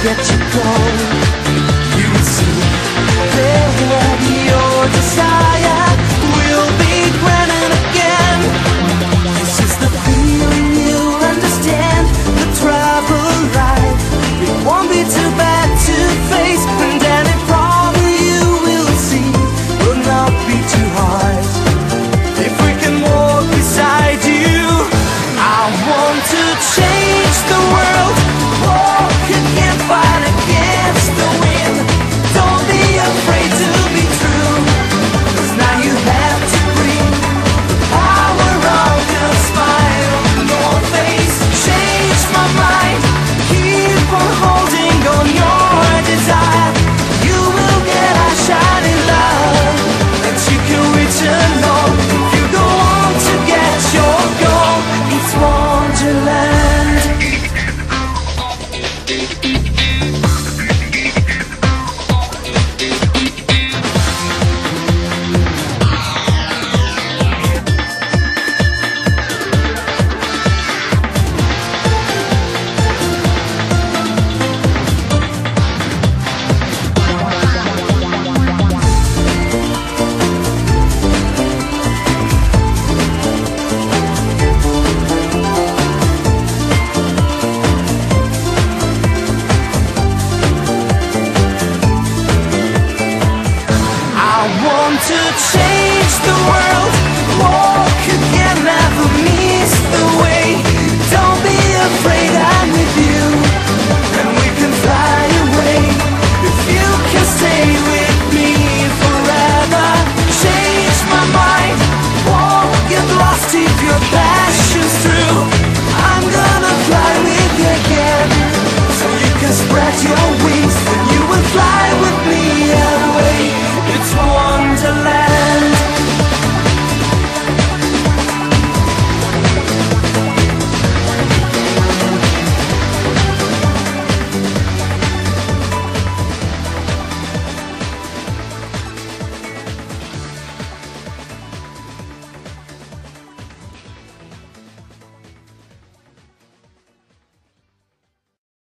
get you going, you will see that your desire will be granted again. This is the feeling you'll understand. The trouble life, it won't be too bad to face, and any problem you will see will not be too hard if we can walk beside you. I want to change the world, walk again, fight against the wind. Don't be afraid to be true, 'cause now you have to bring the power of your smile on your face. Change my mind, keep on holding on your desire. You will get a shining love that you can reach alone. If you go on to get your goal, it's Wonderland. I want to change the world.